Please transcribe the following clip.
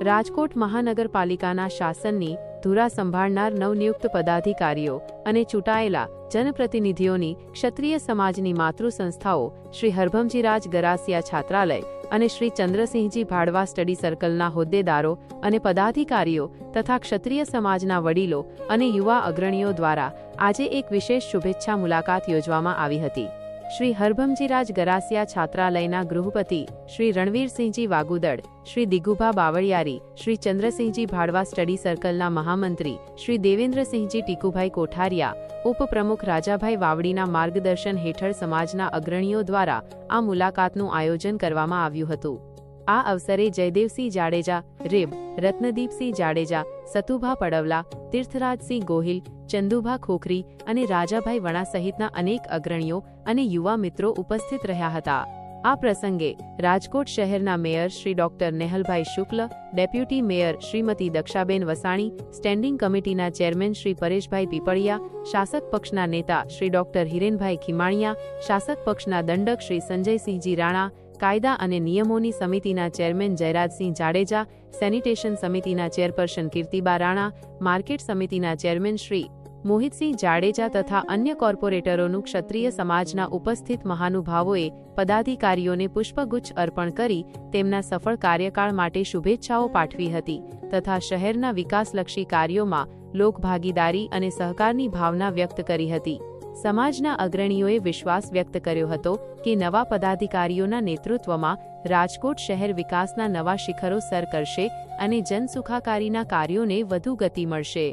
રાજકોટ મહાનગરપાલિકાના શાસનની ધુરા સંભાળનાર નવનિયુક્ત પદાધિકારીઓ અને ચૂંટાયેલા જનપ્રતિનિધિઓની ક્ષત્રિય સમાજની માતૃ સંસ્થાઓ શ્રી હરભમજીરાજ ગરાસિયા છાત્રાલય અને શ્રી ચંદ્રસિંહજી ભાડવા સ્ટડી સર્કલના હોદ્દેદારો અને પદાધિકારીઓ તથા ક્ષત્રિય સમાજના વડીલો અને યુવા અગ્રણીઓ દ્વારા આજે એક વિશેષ શુભેચ્છા મુલાકાત યોજવામાં આવી હતી। શ્રી હરભમજીરાજ ગરાસિયા છાત્રાલયના ગૃહપતિ શ્રી રણવીરસિંહજી વાગુદડ, શ્રી દિગુભા બાવળિયારી, શ્રી ચંદ્રસિંહજી ભાડવા સ્ટડી સર્કલના મહામંત્રી શ્રી દેવેન્દ્રસિંહજી ટીકુભાઈ કોઠારિયા, ઉપપ્રમુખ રાજાભાઈ વાવડીના માર્ગદર્શન હેઠળ સમાજના અગ્રણીઓ દ્વારા આ મુલાકાતનું આયોજન કરવામાં આવ્યું હતું। આ અવસરે જયદેવસિંહ જાડેજા, રેબ, રત્નદીપસિંહ જાડેજા, સતુભા પડવલા, તીર્થરાજસિંહ ગોહિલ, ચંદુભા ખોખરી અને રાજાભાઈ વણા સહિતના અનેક અગ્રણીઓ અને યુવા મિત્રો ઉપસ્થિત રહ્યા હતા। આ પ્રસંગે રાજકોટ શહેરના મેયર શ્રી ડોક્ટર નેહલભાઈ શુક્લ, ડેપ્યુટી મેયર શ્રીમતી દક્ષાબેન વસાણી, સ્ટેન્ડિંગ કમિટીના ચેરમેન શ્રી પરેશભાઈ પીપળિયા, શાસક પક્ષના નેતા શ્રી ડોક્ટર હિરેનભાઈ ખીમાણિયા, શાસક પક્ષના દંડક શ્રી સંજયસિંહજી રાણા, કાયદા અને નિયમોની સમિતિના ચેરમેન જયરાજસિંહ જાડેજા, સેનિટેશન સમિતિના ચેરપર્સન કીર્તિબા રાણા, માર્કેટ સમિતિના ચેરમેન શ્રી મોહિતસિંહ જાડેજા તથા અન્ય કોર્પોરેટરોનું ક્ષત્રિય સમાજના ઉપસ્થિત મહાનુભાવોએ પદાધિકારીઓને પુષ્પગુચ્છ અર્પણ કરી તેમના સફળ કાર્યકાળ માટે શુભેચ્છાઓ પાઠવી હતી તથા શહેરના વિકાસલક્ષી કાર્યોમાં લોકભાગીદારી અને સહકારની ભાવના વ્યક્ત કરી હતી। સમાજના અગ્રણીઓએ વિશ્વાસ વ્યક્ત કર્યો હતો કે નવા પદાધિકારીઓના નેતૃત્વમાં રાજકોટ શહેર વિકાસના નવા શિખરો સર કરશે અને જનસુખાકારીના કાર્યોને વધુ ગતિ મળશે।